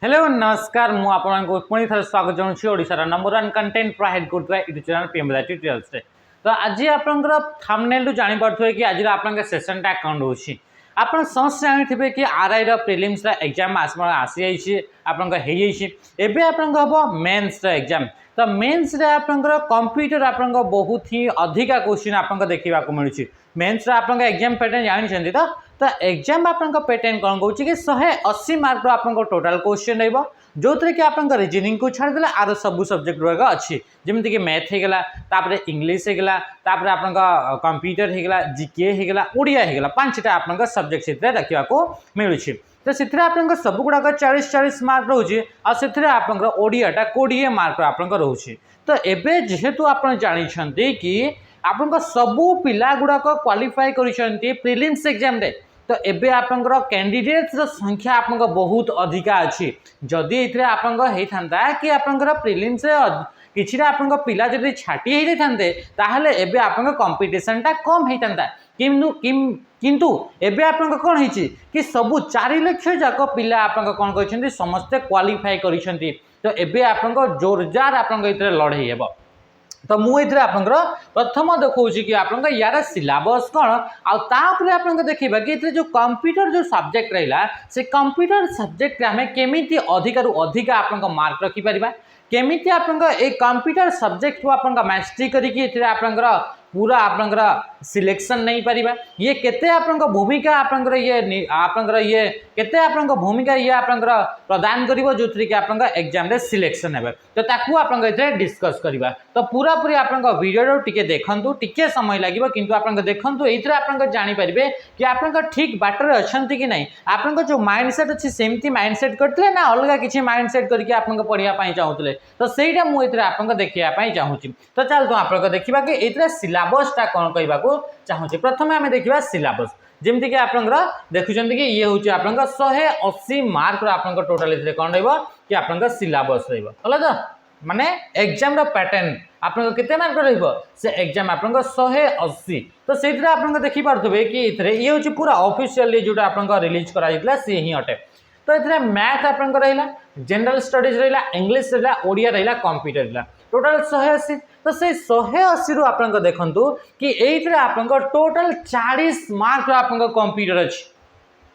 Hello नमस्कार मु आपको पुणी थे स्वागत जनाऊँ ओडिशार नंबर वन कंटेंट प्रोवाइड करता यूट्यूब चैनल पीएम ट्यूटोरियल्स रे। तो आज आपनकर थंबनेल जानि पारथुए कि आज आपनकर सेशनटा कौन रोची आपन समस्त जानिथिबे कि आरआई रो प्रीलिम्स रा एग्जाम आसी जाइछि आपनकर हे जाइछि एबे आपनकर हबो मेंस रा एग्जाम। तो मेंस रे आपनकर कंप्यूटर आपनकर बहुत ही अधिका क्वेश्चन आपनकर देखिबा को मिलुछि। मेंस रा आपनकर एग्जाम पैटर्न जानि छथि तो एग्जाम आपनकर पैटर्न कौन कहूँ कि 180 मार्क आपनकर टोटल क्वेश्चन रहइबो जो थे कि आपनकर रीजनिंग को छाड़देला आरो सब सब्जेक्ट गुड़ाक अच्छी जमीक कि मैथ होगला तापर इंग्लीश होगला तापर आपनकर कंप्यूटर होगला जीके होगला ओडिया होगला 5टा आपनकर सब्जेक्ट से देखा मिलूँ। तो से सब गुड़ाक 40-40 मार्क रोचे आर आपनकर ओडियाटा 20 मार्क आपनकर रोचे। तो एबे जेहेतु आप जानते कि आपनकर सबू पिला गुड़ाक क्वालिफाई करिसेंती प्रीलिम्स एग्जाम रे। तो एबे आपनकर कैंडिडेट्स संख्या आपनकर बहुत अधिका अच्छी जदि ये आपनकर होता कि आपनकर प्रीलिम्स किछिटा आपनकर पिला जदि छाटी हो जाते ताहले एबे आपनकर कंपटीशनटा कम होता किंतु एबे आपनकर कौन होइछि कि सबू 4 लाख जाक पिला आपनकर कौन कहते समस्ते क्वालिफाई करिसेंती। तो एबे आपनकर जोरदार आपनकर इतरे लड़ाई हेबो। तो मुझे आपंकर प्रथम देखा कि आपंकर यार सिलेबस कौन आउे आप देखा कि जो कंप्यूटर जो सब्जेक्ट रहा से कंप्यूटर सब्जेक्ट आम केमी अधिकार अधिका आप मार्क रखिपर केमी आप कंप्यूटर सब्जेक्ट को आप मास्टरी करके पूरा आपंकर सिलेक्शन नहीं पारिबा ये केते आपंकर भूमिका आपंकर ये केते आपंकर भूमिका ये आपंकर प्रदान करिवो जो कि आपंकर एग्जाम रे सिलेक्शन हेबे। तो ताकू आपंकर इथे डिस्कस करिबा। तो पूरा पूरी आपंकर वीडियो टिके देखंतु टिके समय लागिवो किंतु आपंकर देखंतु एइथरे आपंकर जानि परिबे कि आपंकर ठीक बाटर अछंती कि नहीं आपंकर जो माइंडसेट अछि सेमती माइंडसेट करथले ना अलगा किछि माइंडसेट करके आपंकर पढिया पई चाहुतले। तो सेइटा मु एइथरे आपंकर देखिया पई चाहूची। तो चल तो आपंकर देखिबा कि एइथरे सिलेबसटा कौन कहवाको चाहूँ। प्रथम आम देखा सिलेबस जमीक आप देखुं कि ये हूँ आप 180 मार्क आपंकर टोटाल कौन कि आप सिलेबस रहा तो माने एग्जाम पैटर्न आप केते मार्क से एग्जाम आप 180। तो से आप देखिपे कि ये हूँ पूरा ऑफिशियली जो आप रिलीज कर सी ही अटे। तो ये मैथ आप रहा जनरल स्टडीज रहा इंग्लीश रहा ओडिया रहा कंप्यूटर रहा टोटाल 180। तो से 180 रु आप देखु कि ये आप टोटाल 40 मार्क आप कंप्यूटर अच्छी।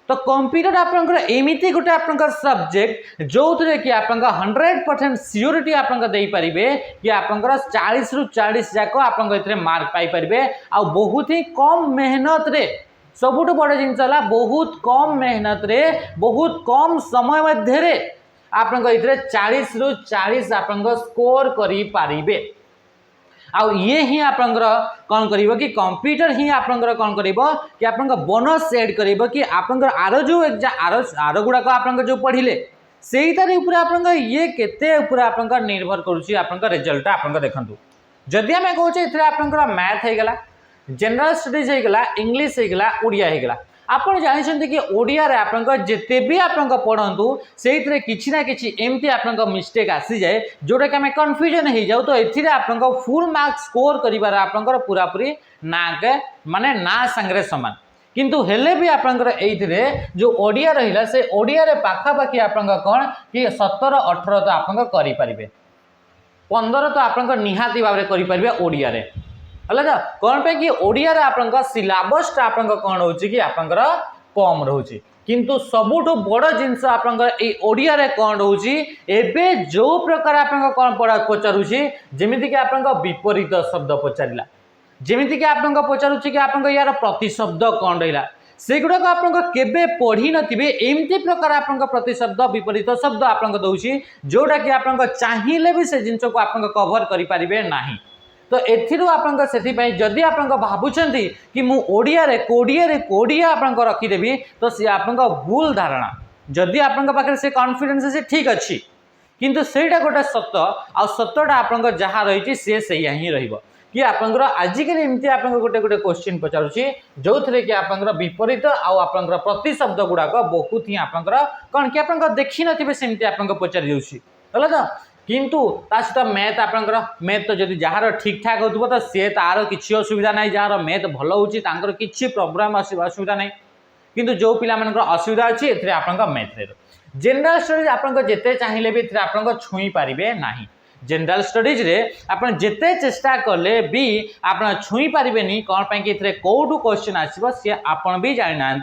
तो कंप्यूटर आप एमती गोटे आप सब्जेक्ट जो थे कि आप 100% सियोरिटी आप पारे कि आप 40 रु 40 जाक आप मार्क पाइपर आ बहुत ही कम मेहनत रे सबुठ बड़ जिनस बहुत कम मेहनत रे बहुत कम समय मध्य आप 40 रु 40 आप स्कोर करि पारिबे। आउ ये ही आप कौन कर कि कंप्यूटर ही आप कौन कर कि आप बोनस एड कर कि आप आर जो एग्जाम आर गुड़ाक आप जो पढ़ले से आप ये केते आप निर्भर करुच्ची आप रिजल्ट आप देखु। जदि आम कहे आप मैथ होगला जनरल स्टडीज होगला इंग्लीश होगला ओडिया होगला आप जानते कि ओडिया रे आप जिते भी आप पढ़ु से किसी ना कि एमती आप मिस्टेक आसी जाए जोटा कि आम कन्फ्यूजन हो जाऊ। तो ये आप फुल मार्क स्कोर कर आप पूरा पूरी ना के माने ना संगे सामान किंतु हेले भी आप जो ओडिया रहा से ओडिया रे पाखापाखि आप कौन कि 17-18 तो आप करें 15 तो आप निहाती भाव में करेंगे ओडिया रे है तो कौन पे कि ओडिया रे आपनका सिलेबसटा आपनका कौन होची कि आपनका कम रोची किंतु सबुठ बड़ जिनस आपनका ए ओडिया रे कौन होची एबे जो प्रकार आपनका कौन पढ़ा पचारुची जेमिति कि आपनका विपरीत शब्द पचारिला जेमिति कि आपनका पचारुची कि आपनका यार प्रतिशब्द कौन रहिला सेगुड़ाक आपनका केबे पढ़ी नथिबे एमती प्रकार आपनका प्रतिशब्द विपरीत शब्द आपनका दउची जोटा कि आपनका चाहिए भी से जिनस को आपनका कवर करि पारिबे नाही। तो एथिरु आपनका सेथिपाई जदि आपनका भाबुचंती कि मु ओडिया रे कोडिया आपनका रखिदेबी तो से आपनका भूल धारणा जदि आपनका पाखे से कॉन्फिडेंस से ठीक अच्छी किंतु सेटा गोटे सत्य आ सत्यटा आपनका जहाँ रही से सैया ही रहिबो कि आपनका आजिकल एमती आपनका गोटे गोटे क्वेश्चन पचारुची जो थे कि आपनका विपरीत आपनका प्रतिशब्द गुड़ाक बहुत ही आपनका कौन कि आपनका देखी नथिबे सेमती आपनका पचारि देउची हला तो किंतु सहित मैथ आपंकर मैथ तो जब जार ठीक ठाक हो तो सी तार किसी असुविधा ना जार मैथ भल हो कि प्रोब्लेम असुविधा ना किंतु जो पिला असुविधा अच्छी आप मैथ जनरल स्टडीज आपन जेते चाहिए भी आपन छुई पारे ना। जनरल स्टडीज रे आपन जेते चेष्टा कले भी आपन छुई पारे कौन पाई कौटू क्वेश्चन आसो सी आपन भी जानी ना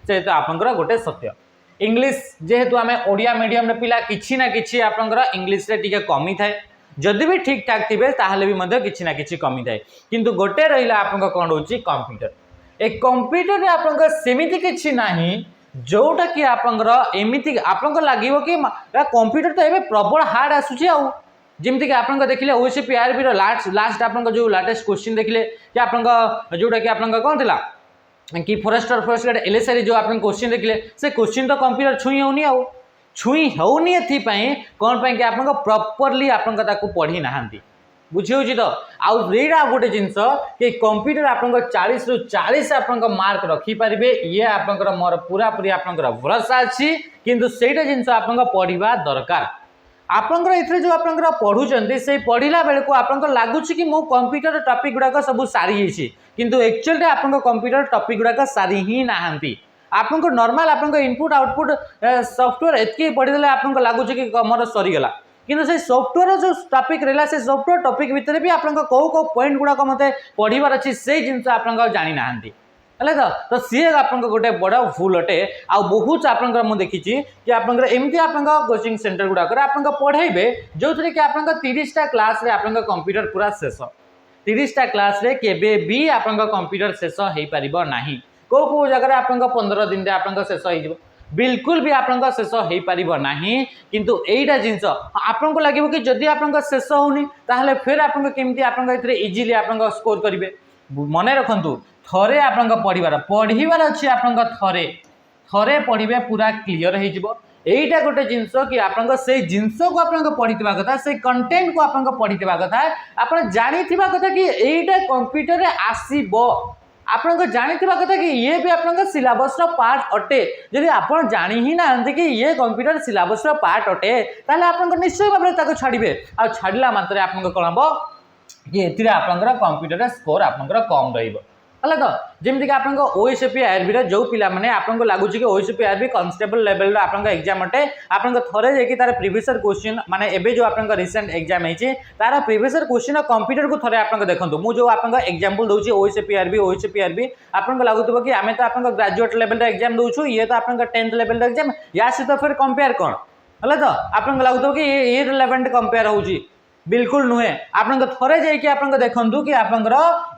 से तो आपंकर गोटे सत्य। इंग्लिश जेहेतु आम ओडिया मीडियम पिला किसी ना कि आपंकर इंग्लिश रे टिके कमी थाए जदि भी ठीक ठाक थे ताहले भी किसी ना कि कमी थाए किंतु गोटे रहा आपन कौन रोचे कंप्यूटर ए कंप्यूटर रे आपन सेमिति किछि नाही जोटा कि आपंकर एमिति आपन लगे कि कंप्यूटर तो ये प्रबल हार्ड आसूची आउ जमती कि आपन देखिले ओसीपीआरबी लास्ट आपन जो लाटेस्ट क्वेश्चन देखिले कि आपन जोटा कि आपन कौन थिला कि फॉरेस्टर फॉरेस्ट एलएसआई जो आप क्वेश्चन देखिले से क्वेश्चन तो कंप्यूटर छुई होनी आउ छुई होनी एथिपाई कौन पाई कि आपन प्रॉपर्ली आपन ताको पढ़ी नाहांती बुझी होची तो आउ रेडा गोटे जिंस कि कंप्यूटर आपन 40 रु 40 आपन मार्क रखी पारिबे ये आपन मोर पूरा पूरी आपन भरोसा अछि किंतु सेटा जिंस आपन पढ़िबा दरकार आपंकर एथरे जो आपंकर पढ़ुचंती से पढ़िला बेले को आपंकर लागुछि कि मो कंप्यूटर टॉपिक गुडा सब सारी हिछि किंतु एक्चुअली आपंकर कंप्यूटर टॉपिक गुडा सारी ही नाहांती आपंकर नॉर्मल आपंकर इनपुट आउटपुट सॉफ्टवेयर एतकी पढ़िदेले आपंकर लागुछि कि मोर सरी गला किंतु से सॉफ्टवेयर जो टॉपिक रहला से सॉफ्टवेयर टॉपिक भितर भी आपंकर को पॉइंट गुडा मते पढ़िबार अछि से जिंस आपंकर जानि नाहांती है तो सी आपन गोटे बड़ भूल अटे आ बहुत आपंकर मुझे देखी कि आपंकर एमती आपन कोचिंग सेंटर गुड़ाक आपन पढ़ेबे जो थे कि आपन 30टा क्लास रे आपन कंप्यूटर पूरा शेष 30टा क्लास रे केबे भी आपन कंप्यूटर शेष हो पारिबो नाही को जगह आपन 15 दिन रे आपन शेष हो बिल्कुल भी आपन शेष हो पारिबो नाही किंतु एटा जिंस आपन को लागिबो कि जदि आपन शेष होनी ताहले फिर आपन केमती आपन एथरे इजीली आपन स्कोर करिवे मन रखंतु थरे आपन पढ़िबार अच्छी आपन थरे पढ़िबे पूरा क्लियर हो एटा गोटे जिनस कि आपन से जिनस को आपन पढ़िथिबा कथा से कंटेंट को आपन पढ़िथिबा कथा आपन जानिथिबा कथा कि एटा कंप्यूटर रे आसीबो आपन जानिथिबा कथा कि ये भी आपन सिलेबस रो पार्ट अटे यदि आपन जानि ही ना कि ये कंप्यूटर सिलेबस रो पार्ट अटे ताले आपन निश्चय भाबरे ताको छाड़िबे आ छाड़िला मात्रे आपन कोन हबो कि एथिरे आपन कंप्यूटर रे स्कोर आपन कम रहिबो है तो जमीक आप ओएसपीआरबी जो पिला माने आपको लगुच कि ओएसपीआरबी कॉन्स्टेबल लेवल आपन एग्जाम अटे आपन थरे जाकि तार प्रीवियस क्वेश्चन माने एबे जो आपन रिसेंट एग्जाम है तार प्रीवियस क्वेश्चन कंप्यूटर को थरे आपन देखंतु मु जो आपन एग्जांपल दोची ओएसपीआरबी आपन लागुतबो कि आमे तो आपन ग्रेजुएट लेवल रे एग्जाम दोछु ये तो आपन 10th लेवल रे एग्जाम या से तो फिर कंपेयर कोन है तो आपन लागुतबो कि ये रिलेवेंट कंपेयर होउची बिल्कुल नुहे आपन थरे जाकि आपन देखंतु कि आपन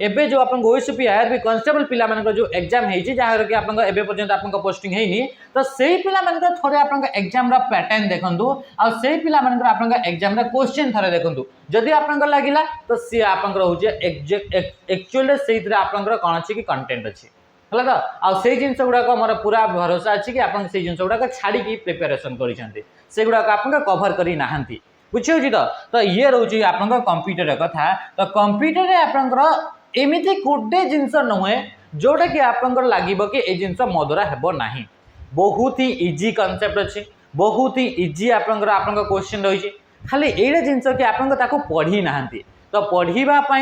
एबे जो आपन ओएसपीआरबी कांस्टेबल पिला मान जो एग्जाम हेछि जहार कि आपन एबे पर्यंत आपन पोस्टिंग हेनी तो सेही पिला मान थरे आपन एग्जाम रा पैटर्न देखंतु आ सेही पिला मान आपन एग्जाम रा क्वेश्चन थरे देखंतु जदि आपन लागिला तो सी आपन होचे एक्चुअली सेही आपन कोन अछि कि कंटेंट अछि है तो आ सेही जिंस गुडा मोर पूरा भरोसा अछि कि आपन सेही जिंस गुडा छाड़ी की प्रिपरेशन करिसंती से गुडा आपन कवर करी नाहंती बुझे तो ये रोचे आप कंप्यूटर कथा तो कंप्यूटर आपंकर एमती गोटे जिनस नुहे जोटा कि आपंकर लगे कि ये जिनस मो द्वारा हेब ना बहुत ही इजी कॉन्सेप्ट अच्छे बहुत ही इजी आपंकर आपन क्वेश्चन रही खाली ये जिनस कि आपको पढ़ी ना तो पढ़ापी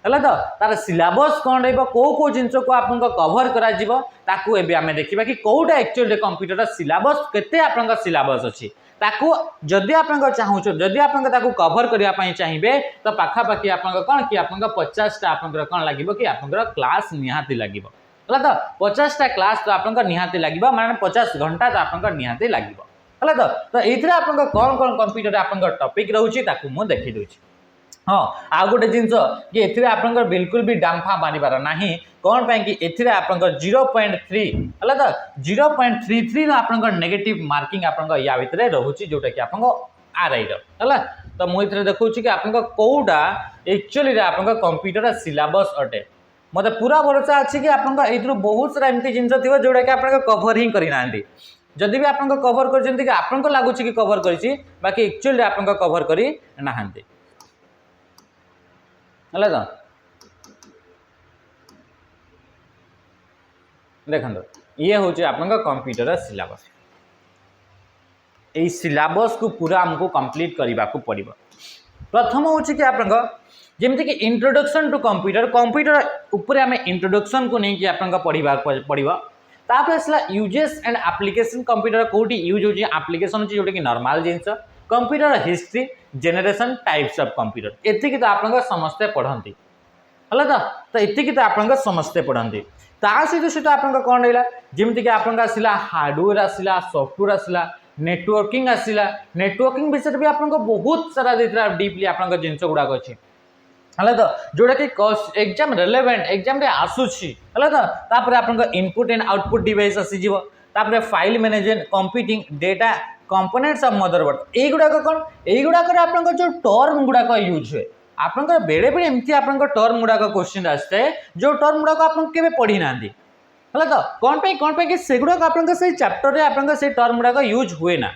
है तो तार सिलेबस कौन रो जिनस को आप कवर करें देखा कि कौटा एक्चुअली कंप्यूटर सिलेबस केते आपन सिलेबस अच्छी ताकू जदि आपन चाहूँ जदि आपन ताकू कवर करने चाहिए तो पाखापाखि आपन कौन कि आपन 50टा आपन कौन लगे कि आपन क्लास निहाती लगे है तो 50टा क्लास तो आपन निहाती लगे माने 50 घंटा तो आपन निहाती लगे है तो ये आपन कौन कौन कंप्यूटर आपन टॉपिक रोचे मुझे देखी दूसरी हाँ आ गोटे जिनस कि एथिरे आपन बिल्कुल भी डांफा मारिबार नाही कौन पाई कि एथिरे आपन 0.3 है तो 0.33 आपन नेगेटिव मार्किंग आपन या भितर रोचे जोटा कि आपन आरआई है तो मुझे देखा कि आपन कौटा एक्चुअली आपन कंप्यूटर सिलेबस अटे मत पूरा भरोसा अच्छी कि आपन ये बहुत सारा एमती जिनस थी जोटा कि आप कवर ही करना जदि भी आपन कवर कर आपन लगुच कि कवर कर बाकी एक्चुअली आपन कवर करना है तो देखो ये हूँ आपन कंप्यूटर सिलेबस यही सिलेबस को पूरा आमको कंप्लीट करने को पड़ो प्रथम हूँ कि आपन जमी कि इंट्रोडक्शन टू कंप्यूटर कंप्यूटर ऊपर आम इंट्रोडक्शन को लेकिन आपन पढ़ा पड़ो तापर आसला यूजेस एंड एप्लिकेशन कंप्यूटर कोटी यूज होची एप्लिकेशन होची जोटा कि नॉर्मल जिंस computer history generation types of computer एतिकी तो आपन समस्ते पढ़ंती हला तो एतिकी तो आपन समस्ते पढ़ंती ता सहित सहित आपन कोन रहिला जेमति कि आपन आसिला हार्डवेयर आसिला सॉफ्टवेयर आसिला नेटवर्किंग आसिला नेटवर्किंग विषय भी आपन बहुत सारा देतरा डीपली आपन जिंस गुडा अछि हला तो जोड़ा कि एग्जाम रिलेवेंट एग्जाम रे आसुछि हला तो तापर आपन इनपुट एंड आउटपुट डिवाइस आसी जीवो तापर file management computing data components of motherboard ए गुडा कोन ए गुडा कर आपन जो टर्म गुडा को यूज हुए आपन बेड़े बेड़े एमती आपन टर्म गुडा को क्वेश्चन आसते जो टर्म गुडा को आपन केबे पढ़ी नांदी हला तो कोन पे कि सेगुडा को आपन से चैप्टर रे आपन से टर्म गुडा को यूज हुए ना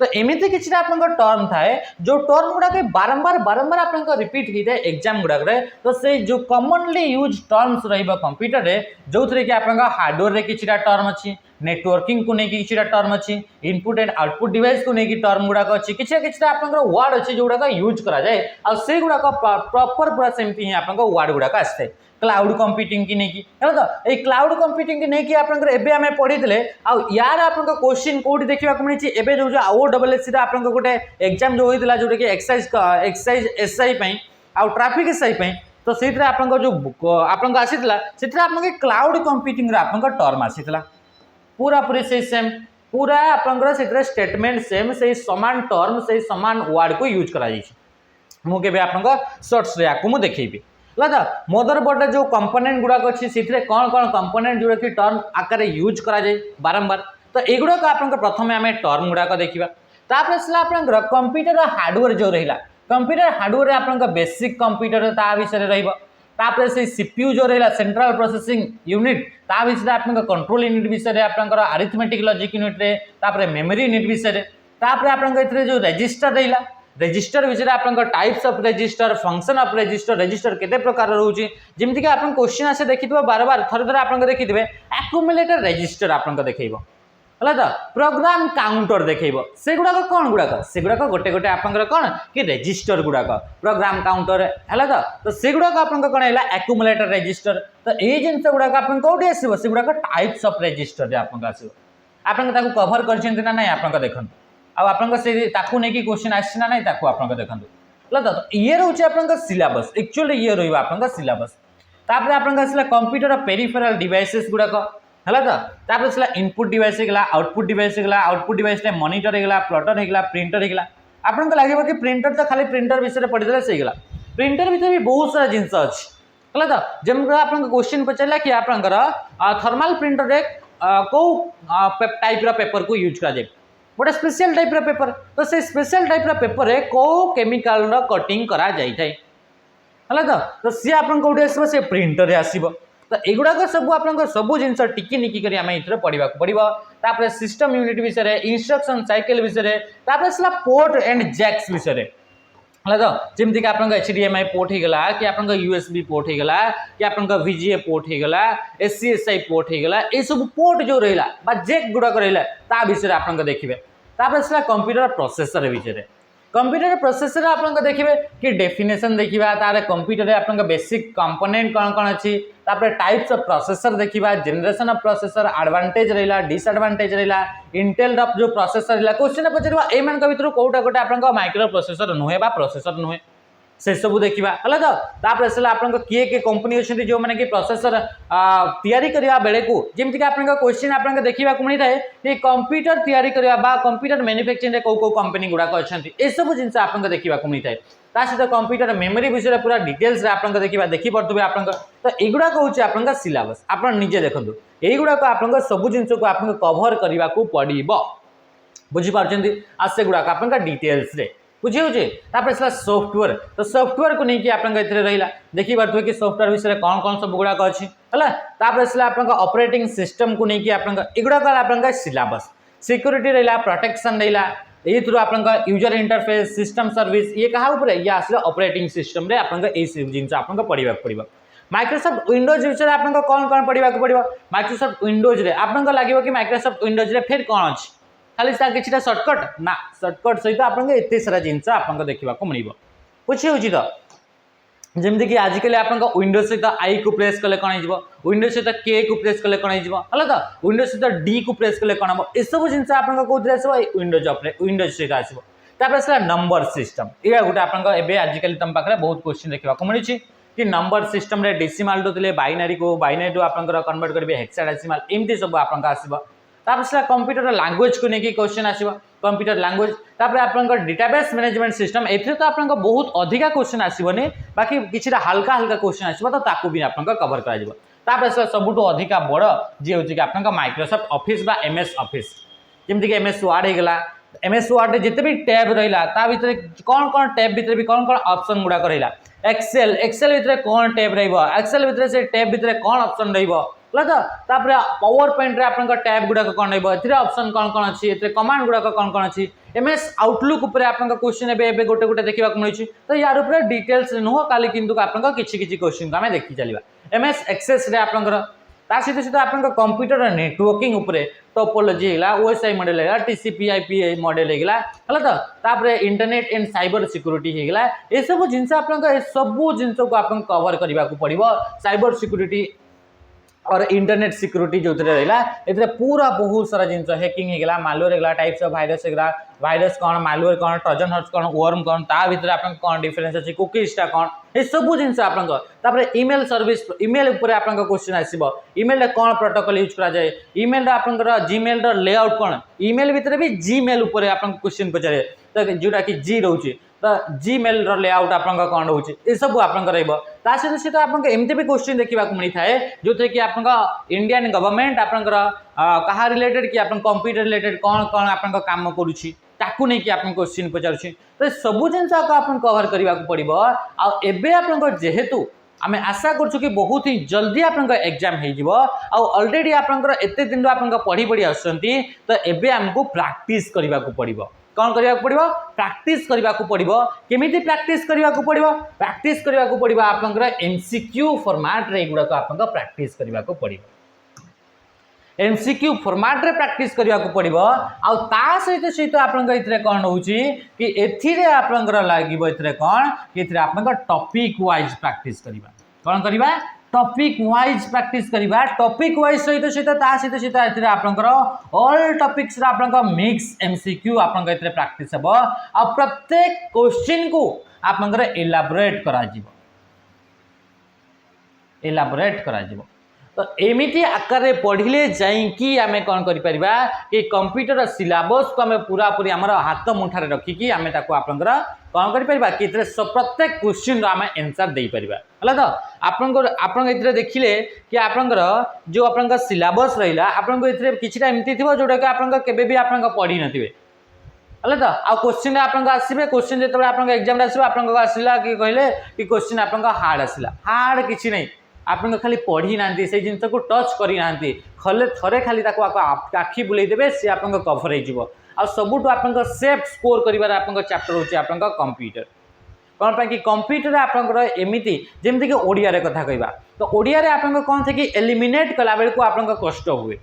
तो एमती किसी टर्म थाए जो टर्म गुड़ाक बारंबार बारंबार आप रिपीट होता है एग्जाम गुड़ाक तो से जो कॉमनली यूज टर्म्स कंप्यूटर रे जो थे कि आप हार्डवेयर रे किसी टर्म अच्छी नेटवर्किंग को लेकिन किसी टर्म अच्छी इनपुट एंड आउटपुट डिवाइस को लेकिन टर्म गुड़ाक अच्छी किसी आप वर्ड अच्छे जो गुड़ाक यूज कराए आउ गुड़ाक प्रॉपर पूरा सेमती ही आप वर्ड गुड़ाक आसता है क्लाउड कंप्यूटिंग की नहीं है तो ये क्लाउड कंप्यूटिंग की नहीं आप पढ़ी थे यार आप क्वेश्चन कौटी देखा मिली एवं जो OSS आप गोटे एग्जाम जो होता जोटा कि एक्साइज SI आउ ट्राफिक SI तो से आप जो आपको आसीला से क्लाउड कंप्यूटिंग आप टर्म आसीला पूरा पूरी से सेम पूरा आप स्टेटमेंट सेम से समान टर्म से समान वर्ड को यूज करा मुझे आप सर्ट्स आपको देखेबी लगा मदरबोर्ड जो कंपोनेंट गुड़ाक अच्छी से कौन कौन कंपोनेंट जोड़ा कि टर्म आकार यूज करा जाए बारंबार तो युवाक आप प्रथम आम टर्म गुड़ाक देखा तापर कंप्यूटर हार्डवेयर जो रहा कंप्यूटर हार्डवेयर आप बेसिक कंप्यूटर ता विषय रहा से CPU जो रहा सेंट्रल प्रोसेसिंग यूनिट ता विषय आप कंट्रोल यूनिट विषय आप अरिथमेटिक लॉजिक यूनिट रे मेमोरी यूनिट विषय आप जो रजिस्टर रहा रजिस्टर विषय आप types of register function of register register केते प्रकार रोचे जमती कि आप क्वेश्चन आसे देखि बार बार थरे थरे आप देखि एक्युमुलेटर रजिस्टर आप देखो है तो प्रोग्राम काउंटर देखो से गुड़ाक कौन गुड़ाक से गुड़ाक गोटे गोटे आप कौन कि रजिस्टर गुड़ाक प्रोग्राम काउंटर है तो से गुड़ाक आप कौन है एक्युमुलेटर रजिस्टर तो ये जिन गुड़ाक आप कौटी आसो से गुड़ाक टाइप्स ऑफ रजिस्टर आपको आसो आप कभर कर ना आप देखो आपको नहीं क्वेश्चन आसना ना आप देखो तो ये रोचे आप सिलेबस एक्चुअली ये रहा सिलेबस तापर आप कंप्यूटर पेरिफेरल डिवाइसेस गुड़ाक है तो आसला इनपुट डिवाइस होगा आउटपुट डिवाइस होगा आउटपुट डिवाइस मॉनिटर होगा प्लॉटर होगा प्रिंटर होगा आपको लगे कि प्रिंटर तो खाली प्रिंटर विषय पढ़ी से होगा प्रिंटर भीतर भी बहुत सारा जिनस अच्छी है तो जमी आप क्वेश्चन पचारा कि आप थर्माल प्रिंटर कौ टाइप पेपर को यूज कर गोटे स्पेशल टाइप पेपर तो से स्पेशल टाइप पेपर रे को केमिकल कटिंग करा जाई थाए है तो सी आप कौटे आसो से प्रिंटर आसो तो युवाक सब आप सब जिन टिकी निकी कर आम ये पढ़ा पड़ो तापर सिस्टम यूनिट विषय इंस्ट्रक्शन साइकिल विषय आसला पोर्ट एंड जैक्स विषय है तो जमती कि आप HDMI पोर्ट होगा कि आप USB पोर्ट होगा कि आप VGA पोर्ट होगा SCSI पोर्ट होगा ये सब पोर्ट जो रहा जैक गुड़ाक रहा ता विषय आप देखिए तापर कंप्यूटर प्रोसेसर विषय कंप्यूटर प्रोसेसर आप देखिए कि डेफिनेशन देखा तार कंप्यूटर आप बेसिक कंपोनेंट कौन कौन अच्छी टाइप्स ऑफ प्रोसेसर देखा जनरेशन ऑफ प्रोसेसर एडवांटेज रहा डिसएडवांटेज रहा इंटेल जो प्रोसेसर रहा क्वेश्चन पचार एम भर कौटा गोटे आप माइक्रो प्रोसेसर नुहे प्रोसेसर नुहे से सब देखा है तो तापर आसला आप किए किए कंपनी अच्छी जो मैंने कि प्रोसेसर तैयारी करने बेले को जमती कि आप क्वेश्चन आप देखा मिलता है कि कंप्यूटर तैयारी करवा कंप्यूटर मैन्युफैक्चरिंग कौ कौ कंपनी गुड़ाक अच्छा ये सब जिन आप देखा मिलता है सहित कंप्यूटर मेमोरी विषय पूरा डिटेल्स आप देखा देखिपे आप तो युवाक हूँ आप सिलेबस आप निजे देखो युवाक आप सब जिन को आप कभर करने को पड़ो बुझीपार आ से गुड़ाक आप डिटेल्स बुझे सॉफ्टवेयर तो सॉफ्टवेयर को लेकिन आप रहा देखी पारे कि सॉफ्टवेयर विषय कौन कौन सब गुड़ाक अच्छी है आप ऑपरेटिंग सिस्टम को लेकिन आप युवाक आप सिलेबस सिक्योरिटी रहा प्रोटेक्शन रहा ये थ्रू आप यूजर इंटरफेस सिस्टम सर्विस ये क्या ऊपर ये आसले ऑपरेटिंग सिस्टम रे आप जिन आपको पढ़ा पड़ो माइक्रोसॉफ्ट विंडोज विषय आप कौन कौन पढ़ा पड़ो माइक्रोसॉफ्ट विंडोज आपको लगे कि माइक्रोसॉफ्ट विंडोज फिर कौन अच्छी खाली कि सर्टकट ना सर्टकट सहित आप सारा जिन आप देखा मिल बुझी हो तो जमती कि आजिकल आप विंडोज सहित आई को प्रेस कले कौन हो विंडोज सहित के को प्रेस कले कौन हो तो विंडोज सहित डी को प्रेस कले कौन हम यह सब जिन आप आसो विंडोज विंडोज सहित आसो आसला नंबर सिस्टम ये गोटे आपके आजिकल तुम पाखे बहुत क्वेश्चन देखा मिली कि नंबर सिस्टम रे डेसिमाल टे बाइनारी को बाइनारी आप कन्वर्ट करेंगे हेक्साडेसिमाल एमती सब आपको आसो तापर कंप्यूटर लैंग्वेज को लेकिन क्वेश्चन आसो कंप्यूटर लैंग्वेज तापर आप डेटाबेस मैनेजमेंट सिस्टम ए तो आप बहुत अधिका क्वेश्चन आसोनी बाकी किसी हल्का हल्का क्वेश्चन आसो तो ताकू भी आप कवर कर सबुठ अधिका बड़ जी हूँ कि आप माइक्रोसॉफ्ट ऑफिस बा एमएस ऑफिस जमीक एमएस वर्ड होगा एमएस वर्ड जिते भी टैब रहा भितर कौन कौन टैब भितर भी कौन कौन ऑप्शन गुड़ाक रहा एक्सेल एक्सेल भितर कौन टैब एक्सेल भितर से टैब भितर कौन ऑप्शन रहा तो पावर पॉइंट रे आपन टैब गुड़ाक कौन रही ऑप्शन कौन कौन अच्छी कमांड गुड़ाक कौन कौन अच्छी एमएस आउटलुक उपर आप क्वेश्चन एवं गोटे गोटे देखा मिली तो यार ऊपर डिटेल्स नुह काली किंतु आप किसी क्वेश्चन को आम देखी चलवा एमएस एक्सेस रे आपंकर ता सहित सहित आप कंप्यूटर नेटवर्किंग उपरे टोपोलॉजी है ओएसआई मॉडल है टीसीपी/आईपी मॉडल है तो तापर इंटरनेट एंड साइबर सिक्योरिटी है ये सब जिनस आप सब जिन को आप कवर करने को पड़ो साइबर सिक्योरिटी और इंटरनेट सिक्योरिटी जो रहा ए पूरा बहुत सारा जिन हैकिंग होगा मालवेयर होगा टाइप्स ऑफ वायरस होगा वायरस कौन मालवेयर कौन ट्रोजन हॉर्स कौन वर्म कौन ता भीतर आप कौन डिफरेंस अच्छी कुकीजटा कौन ये सब जिन आप ईमेल सर्विस ईमेल उपर आप क्वेश्चन आसो ईमेल कौन प्रोटोकॉल यूज करा जाए ईमेल आप जीमेल लेआउट कौन ईमेल भितर भी जीमेल उपर आप क्वेश्चन पचारे तो जोटा कि जी रोचे तो जीमेल लेआउट आप कौन रोचे ये सब आप सहित सहित आप एमती भी क्वेश्चन देखा मिलता है जो थे कि आप इंडियन गवर्नमेंट आपंकर कहा रिलेटेड कि आप कंप्यूटर रिलेटेड कौन कौन आप काम करुच्ची ताकू नहीं कि आप क्वेश्चन पचारुच्छी तो सब जिन आप कवर करने को पड़ो आप जेहेतु आम आशा करूँ कि बहुत ही जल्दी आप एग्जाम हो ऑलरेडी आप एत दिन आप पढ़ी पढ़ी आसुँच तो एबे आमको प्रैक्टिस करने को पड़ो कौन करने को पड़ो प्रैक्टिस करने को पड़ो केमिति प्रैक्टिस करने को पड़ो प्रैक्टिस करने को पड़ो आप एमसीक्यू फॉर्मेट रे गुड़ाक आप प्रैक्टिस करने को पड़ो एमसीक्यू फॉर्मेट रे प्रैक्टिस करने को पड़ो आ सहित सहित आप कौन हो कि एथिरे आपंकर लगे ए कौन कि आप टॉपिक वाइज प्रैक्टिस करवा कौन करवा टॉपिक वाइज प्रैक्टिस करवा टॉपिक वाइज सहित सहित सहित सहित आपंकर ऑल टॉपिक्स आप मिक्स एमसीक्यू आप प्रैक्टिस हे आ प्रत्येक क्वेश्चन को आपंकर एलाबोरेट करा तो एमिति आकार पढ़ले जाइकी आम कौन कर कंप्यूटर सिलेबस को आम पूरा पूरी आम हाथ मुठार रखिकी आम आपंकर कौन कर प्रत्येक क्वेश्चन आम आंसर दे पारिबा है तो आप देखिले कि आपंकर जो आप सिलेबस रहा आपको ये किसी एमती थी जोटा कि आप भी आप पढ़ी नथिबे है तो आ क्वेश्चन आप आसवे क्वेश्चन जो आप एग्जाम आपको आसला कि कहले कि क्वेश्चन आप हार्ड आसला हार्ड किसी नहीं आप खाली पढ़ी ना से जिन को टच करना थे खाली आखि बुले देवे सी आप कभर हो सबुठ आप सेफ स्कोर कर चैप्टर हूँ आप कंप्यूटर कौन पाई कि कंप्यूटर आपंकर एमती जमीक ओडिया कथा कहवा तो ओडिया आप कौन थे कि एलिमिनेट कला बेल को आप कष्ट हुए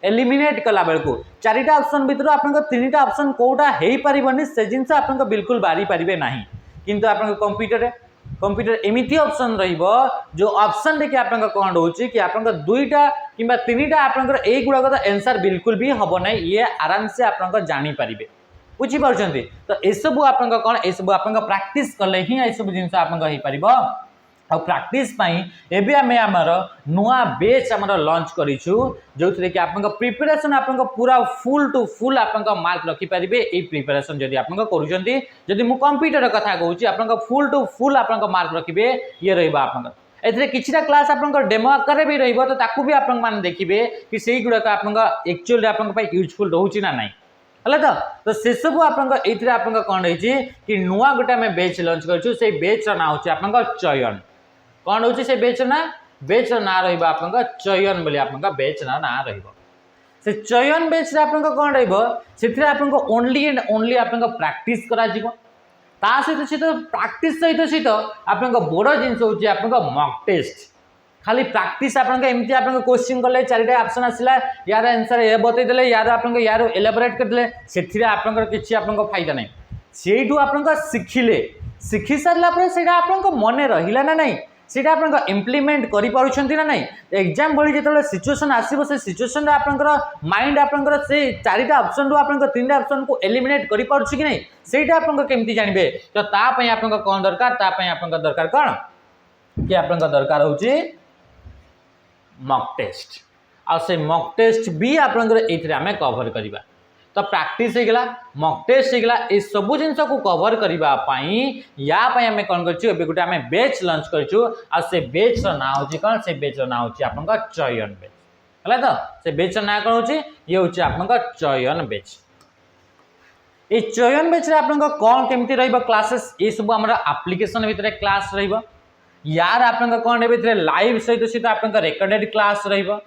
एलिमिनेट कला बेल को चारिटा ऑप्शन भितर आप तीनटा ऑप्शन कौटा हो पारनि से जिनस आप बिल्कुल बारी पारे ना किंतु आप कंप्यूटर एमती ऑप्शन जो ऑप्शन देखिए आप कौन रोचे कि आप दुईटा कि तीनटा आप गुड़ाक तो आंसर बिल्कुल भी हम ना ये आराम से आप जानीपारे बुझीपार तो यू आप कौन यू आप प्रैक्टिस कले ही यू जिन आप प्रैक्टिस एबे आम आमर नुआ बेच आम लॉन्च करूँ जो थे कि आप प्रिपरेशन आप पूरा फुल टू फुल आप मार्क रखिपारे ये प्रिपरेशन जब आप करुँच मु कंप्यूटर कथा कहूँ आप फुल टू फुल आप मार्क रखिए ये रहा ए किसी क्लास आप डेमो आकार भी रही भी आप देखिए कि सही गुड़ाक आप एक्चुअली आप यूजफुल रोचे ना नाई है तो से सब आप कौन रही कि नुआ गोटे आम बेच लॉन्च करूँ से बेच ना हूँ आप चयन कौन हो बेच ना आप चयन बोली आप बेच ना से चयन बेच आप कौन रहा ओनली एंड ओनली आप प्रैक्टिस करा सहित सहित प्रैक्टिस सहित सहित आप बड़ जिन हूँ मॉक टेस्ट खाली प्रैक्टिस आपमती आप क्वेश्चन कले चारिटा ऑप्शन आसला यार आंसर ये बतईदे यार आप एलाबोरेट करदे से फायदा नहीं सेठू आप शिखिले शिखी सारा से मन रहा ना नहीं सीटा आप इम्प्लीमेंट करें ना नहीं एग्जाम भली जो सिचुएसन आसो से सिचुएसन आपंकर माइंड आपंकर से चारिटा ऑप्शन रू आप तीन ऑप्शन को एलिमिनेट कर पार्छ कि नहीं ସେଇଟା ଆପଣ କେମିତି ଜାଣିବେ ତ ତା ପାଇଁ ଆପଣଙ୍କ କ'ଣ ଦରକାର ତା ପାଇଁ ଆପଣଙ୍କ ଦରକାର କ'ଣ कि आपन दरकार होची मॉक टेस्ट आ से मॉक टेस्ट भी आपन एथिरे आमे कवर करिबा तो प्रैक्टिस हे गला मॉक टेस्ट हे गला ए सब जिंस को कवर करिबा पई या पई आमे कोन करछु एबे गुटे आमे बैच लॉन्च करछु आ से बैच रो नाम होची कोन से बैच रो नाम होची आपन चयन बैच हला तो से बैच रो नाम कोन होची ये होची आपन चयन बैच ए चयन बैच रे आपन कोन केमती रहइबो क्लासेस ए सब हमरा एप्लीकेशन भितरे क्लास रहइबो यार आपन कौन है लाइव सहित सहित आप रेकर्डेड क्लास रहा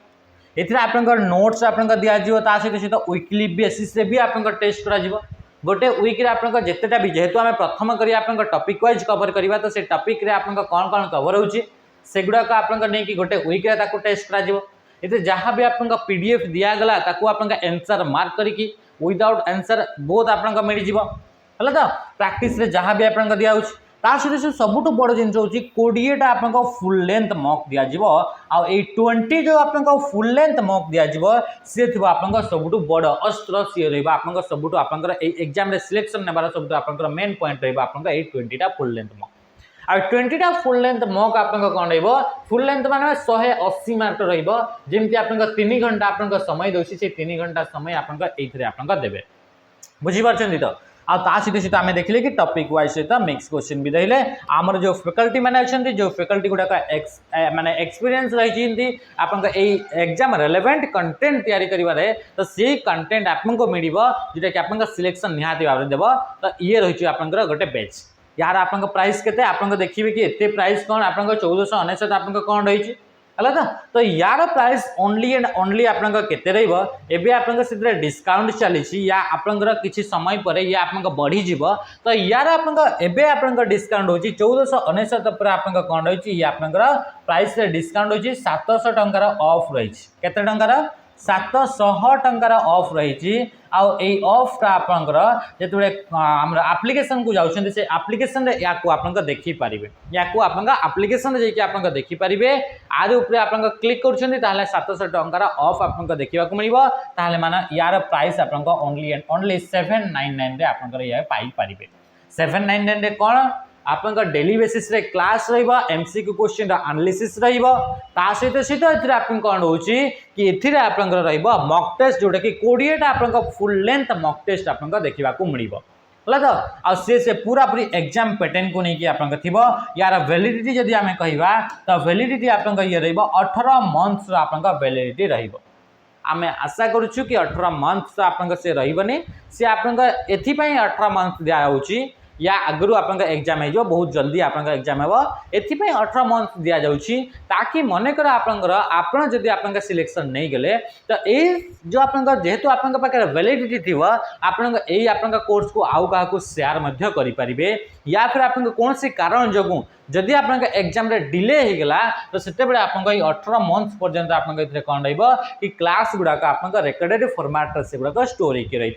नोट्स आप दि जाव सहित सहित वीकली बेसिस भी आप टेस्ट कर गोटे वीक आप जितेटा भी जेहेतु आम प्रथम कर टॉपिक वाइज कवर करवा तो से टॉपिक रे आप कौन कौन कवर होगुड़ाक आप गोटे वीक टेस्ट कर जहाँ भी आप पीडीएफ दिगला आप आंसर मार्क करके विदाउट आंसर बहुत आप मिल जाए तो प्रैक्टिस रे जहाँ भी आप दिया ता सहित सबुठ बड़ जिन हूँ 20टा आप फुल लेंथ मॉक दिज्व आ 20 जो आप फुल लेंथ मॉक दिज्व सी थी आप सबुठ बड़ अस्त्र सी रहा सबुठ आप एग्जाम सिलेक्शन नेबार सब आप मेन पॉइंट रहा आप 20टा फुल लेंथ मॉक आ 20टा फुल लेंथ मॉक आप कौन फुल लेंथ माने 180 मार्क रमी आप 3 घंटा आप समय दूसरी से 3 घंटा समय आप देवे बुझीपार तो आ सहित आम देखिले कि टॉपिक वाइज सहित मिक्स क्वेश्चन भी रहिले आमर जो फैकल्टी मैंने अच्छा जो फैकल्टी गुड़ाक माने एक्सपीरियंस रही आप एग्जाम रेलेवेंट कंटेंट तैयारी करिवारे तो से कंटेंट आपको मिल जोटा कि आप सिलेक्शन निहाती भाव देव तो ये रही आप गोटे बैच यार आप प्राइस केते आप देखिए कि एते प्राइस कौन आप 1499 आप कौन रही है तो यार प्राइस ओनली एंड ओनली आपते रही आप डिस्काउंट चली या आपंकर किसी समय पर या आप बढ़ी तो यार आप डिस्काउंट हो 1499 पर आप कौन रही आपंकर प्राइस डिस्काउंट हो 700 टंकार ऑफ रही केते टंकार 700 टंकार ऑफ रही ऑफटा आपंकर जो एप्लिकेशन को जाऊँ से एप्लिकेशन या आप देखिपारे या एप्लिकेशन आप देखिपारे आदि उपरे आप क्लिक कर 700 टंकार ऑफ आप देखा मिले माना यार प्राइस आप ओनली एंड ओनली 799 आप पाइपर 799 रे कौन आप डेली बेसिस रे क्लास एमसीक्यू क्वेश्चन एनालिसिस ता सहित सहित आप कौन हो कि एथिरे आप मॉक टेस्ट जोटा कि 20टा आप फुल लेंथ मॉक टेस्ट आप देखा मिल तो आ से पूरा पूरी एग्जाम पैटर्न को लेकिन आप यार वैलिडिटी जदि आम कहवा तो वैलिडिटी आप ये 18 मंथ्स आप वैलिडिटी आम आशा करुँ कि 18 मंथ्स आप से रही सी आप 18 मंथ दिखाई या आगु आप एग्जाम हो बहुत जल्दी आप एग्जाम हो एपाई 18 मंथ दि जाऊँगी ताकि मनकर आपड़ी आप सिलेक्शन नहीं गले तो ये जो आप जेहेतु आप वैलिडिटी थी आप कोर्स को आउ क्या सेयार करें या फिर आप कौन सी कारण जो जदि आप एग्जाम डिले हो गला तो सेते बेले आप 18 मंथ पर्यंत आप कौन कि क्लास गुड़ाक आप रेकर्डेड फॉर्मेट से गुड़ाक स्टोर होकर रही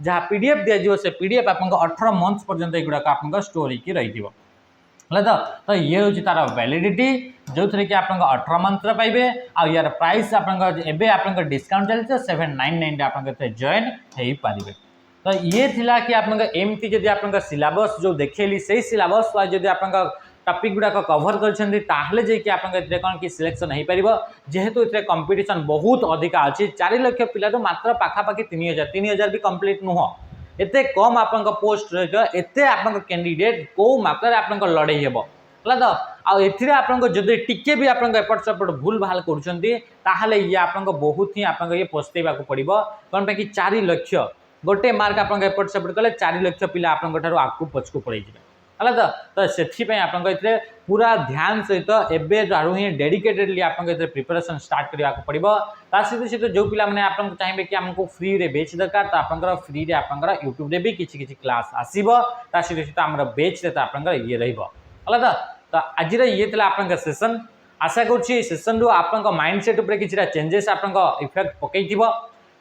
जहाँ पीडीएफ दिज्व से पीडीएफ आप 18 मंथ पर्यंत गुड़ाक आप स्टोर होकर रही तो ये हूँ तार वैलिडिटी जो थे कि आप 18 मंथ पाइबे आ यार प्राइस आप डिस्काउंट चलते 799 आप जॉइन हो पारे तो ये थिला कि आप एमती जदि आप सिलेबस जो देखेली से सिलेबस वाइज जदि आप टॉपिक गुड़ाक कवर करके आप कौन कि सिलेक्शन हो पार जेहेतु ये कंपटीशन बहुत अधिका अच्छी 4 लाख पिला तो मात्र पाखापाखि 3000 भी कंप्लीट नुह एते कम आप पोस्ट रही आप कैंडिडेट कौ मात्रा आप लड़े हे तो आदि टिके भी आप एपट सेपट भूल भाल कर ये आप बहुत ही आप ये पछेवा पड़ो कौन कि 4 लाख गोटे मार्क आप एपट सेपट कले 4 लाख पिला आपको पछकू पड़े है तो से आप पूरा ध्यान सहित एवं ही डेडिकेटेडली आप प्रिपरेशन स्टार्ट करने पड़ो सहित सहित जो पिला मैंने आप चाहिए कि आमको फ्री रे बेच दरकार तो आप फ्री रे आप यूट्यूब रे भी किसी क्लास आसो सहित सहित आम बेच आप ये रहा तो आज ये आप सेसन आशा कर सेसन रू आप माइंडसेट उपर किसी चेंजेस आप इफेक्ट पकई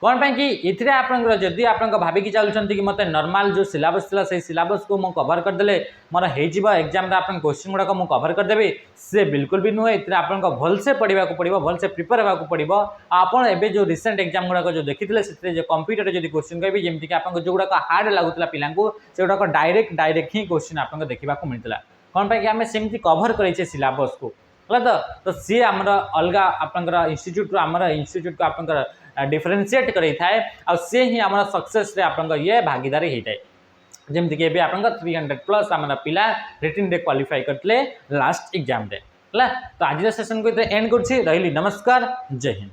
कौन पाई कि इथिरे आपनकर जदि आपन भाबिकी चलुछंती कि मते नॉर्मल जो सिलेबस थिला से सिलेबस को मो कवर कर देले मोर हे जिवो एग्जाम रे आपन क्वेश्चन गुडा को मो कवर कर देबे से बिल्कुल भी नुहे। इथिरे आपन भल से पढ़िबा को पड़िबो, भल से प्रिपेयर हेबा को पड़िबो। आपन एबे जो रिसेंट एग्जाम गुडा को जो देखिथिले सेते जे कंप्यूटर जदि क्वेश्चन कहबी जेमति कि आपन जो गुडा को हार्ड लागुतला पिलांकु से गुडा को डायरेक्ट ही क्वेश्चन आपन देखिबा को मिलतला। कौन पाई कि आमे सेमति कवर करैछे सिलेबस को तो सी आमर अलग आपंकर इंस्टीट्यूट आमर इंस्टीट्यूट को आपंकर डिफरेनसीएट कराई थाए आ सी ही आमर सक्सेस रे आपंकर ये भागीदारी होता है। जमती कि आपंकर 300+ आमर पिला रिटन रे क्वालिफाई करते लास्ट एग्जाम रे। तो आज सेशन को एंड कर नमस्कार, जय हिंद।